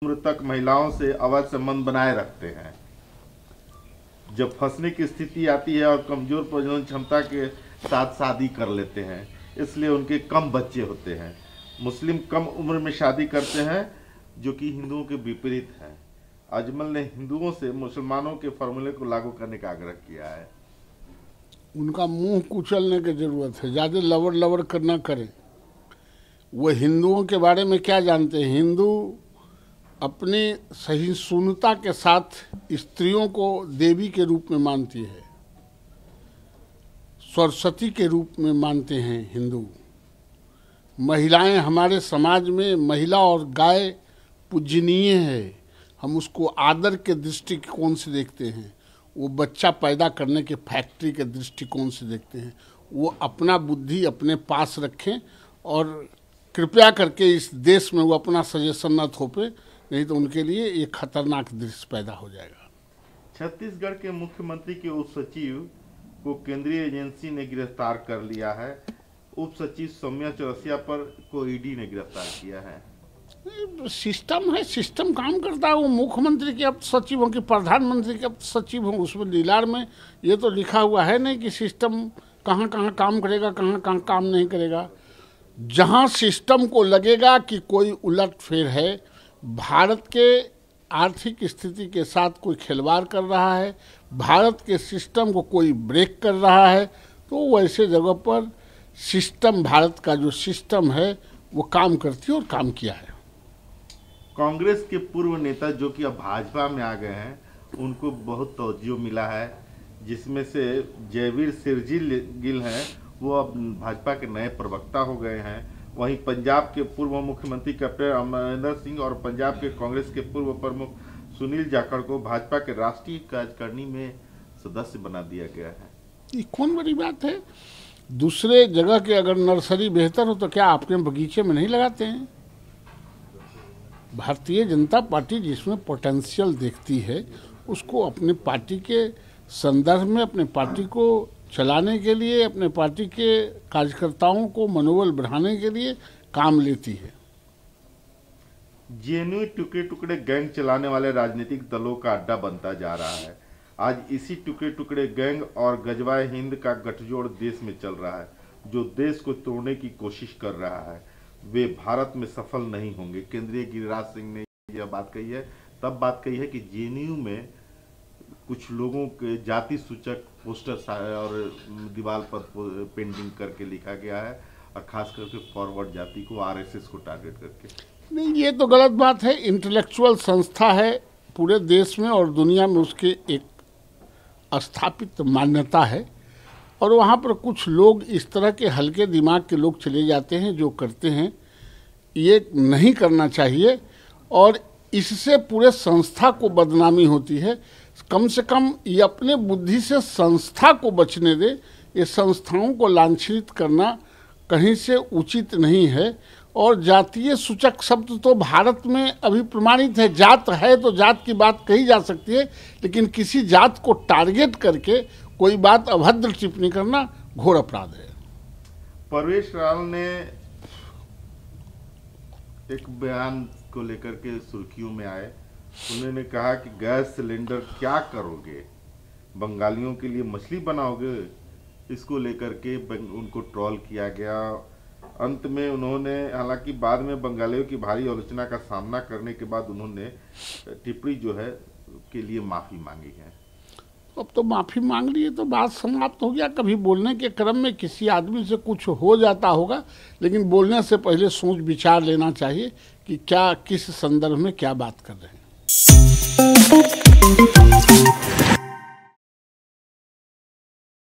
उम्र तक महिलाओं से अवैध संबंध बनाए रखते हैं। जब फंसने की स्थिति आती है और कमजोर प्रजनन क्षमता के साथ शादी कर लेते हैं, इसलिए उनके कम बच्चे होते हैं। मुस्लिम कम उम्र में शादी करते हैं, जो कि हिंदुओं के विपरीत है। अजमल ने हिंदुओं से मुसलमानों के फॉर्मूले को लागू करने का आग्रह किया है। उनका मुंह कुचलने की जरूरत है, ज़्यादा लवड़ लवड़ करना करें। वो हिंदुओं के बारे में क्या जानते हैं? हिंदू अपनी सहिष्णुता के साथ स्त्रियों को देवी के रूप में मानती है, सरस्वती के रूप में मानते हैं हिंदू। महिलाएं हमारे समाज में, महिला और गाय पूजनीय है। हम उसको आदर के दृष्टिकोण से देखते हैं, वो बच्चा पैदा करने के फैक्ट्री के दृष्टिकोण से देखते हैं। वो अपना बुद्धि अपने पास रखें और कृपया करके इस देश में वो अपना सजेशन न थोपे, नहीं तो उनके लिए ये खतरनाक दृश्य पैदा हो जाएगा। छत्तीसगढ़ के मुख्यमंत्री के उप सचिव को केंद्रीय एजेंसी ने गिरफ्तार कर लिया है। उप सचिव सौम्या चौरसिया पर को ईडी ने गिरफ्तार किया है। सिस्टम है, सिस्टम काम करता है। वो मुख्यमंत्री के अब सचिव हों कि प्रधानमंत्री के अब सचिव हों, उसमें लीलार में ये तो लिखा हुआ है नहीं कि सिस्टम कहाँ कहाँ काम करेगा, कहाँ कहाँ काम नहीं करेगा। जहाँ सिस्टम को लगेगा कि कोई उलटफेर है, भारत के आर्थिक स्थिति के साथ कोई खिलवाड़ कर रहा है, भारत के सिस्टम को कोई ब्रेक कर रहा है, तो वैसे जगह पर सिस्टम, भारत का जो सिस्टम है वो काम करती है और काम किया है। कांग्रेस के पूर्व नेता जो कि अब भाजपा में आ गए हैं, उनको बहुत तवज्जो मिला है, जिसमें से जयवीर सिरजी गिल हैं, वो अब भाजपा के नए प्रवक्ता हो गए हैं। वहीं पंजाब के पूर्व मुख्यमंत्री कैप्टन अमरिंदर सिंह और पंजाब के कांग्रेस के पूर्व प्रमुख सुनील जाखड़ को भाजपा के राष्ट्रीय कार्यकारिणी में सदस्य बना दिया गया है। ये कौन बड़ी बात है? दूसरे जगह के अगर नर्सरी बेहतर हो तो क्या आपके बगीचे में नहीं लगाते हैं? भारतीय जनता पार्टी जिसमें पोटेंशियल देखती है, उसको अपने पार्टी के संदर्भ में, अपने पार्टी को चलाने के लिए, अपने पार्टी के कार्यकर्ताओं को मनोबल बढ़ाने के लिए काम लेती है। जेएनयू टुकड़े टुकड़े गैंग चलाने वाले राजनीतिक दलों का अड्डा बनता जा रहा है। आज इसी टुकड़े टुकड़े गैंग और गजवाए हिंद का गठजोड़ देश में चल रहा है, जो देश को तोड़ने की कोशिश कर रहा है। वे भारत में सफल नहीं होंगे। केंद्रीय गिरिराज सिंह ने यह बात कही है, तब बात कही है कि जेएनयू में कुछ लोगों के जाति सूचक पोस्टर और दीवार पर पेंटिंग करके लिखा गया है, और खास करके फॉरवर्ड जाति को, आरएसएस को टारगेट करके। नहीं, ये तो गलत बात है। इंटेलेक्चुअल संस्था है पूरे देश में और दुनिया में, उसके एक स्थापित मान्यता है, और वहाँ पर कुछ लोग इस तरह के हल्के दिमाग के लोग चले जाते हैं जो करते हैं। ये नहीं करना चाहिए और इससे पूरे संस्था को बदनामी होती है। कम से कम ये अपने बुद्धि से संस्था को बचने दे। ये संस्थाओं को लांछित करना कहीं से उचित नहीं है। और जातीय सूचक शब्द तो भारत में अभी प्रमाणित है। जात है तो जात की बात कही जा सकती है, लेकिन किसी जात को टारगेट करके कोई बात अभद्र टिप्पणी करना घोर अपराध है। परवेश रावल ने एक बयान को लेकर के सुर्खियों में आए। उन्होंने कहा कि गैस सिलेंडर क्या करोगे, बंगालियों के लिए मछली बनाओगे? इसको लेकर के उनको ट्रोल किया गया। अंत में उन्होंने, हालांकि बाद में बंगालियों की भारी आलोचना का सामना करने के बाद उन्होंने टिप्पणी जो है के लिए माफी मांगी है। अब तो माफी मांग ली है तो बात समाप्त हो गया। कभी बोलने के क्रम में किसी आदमी से कुछ हो जाता होगा, लेकिन बोलने से पहले सोच विचार लेना चाहिए कि क्या, किस संदर्भ में क्या बात कर रहे हैं।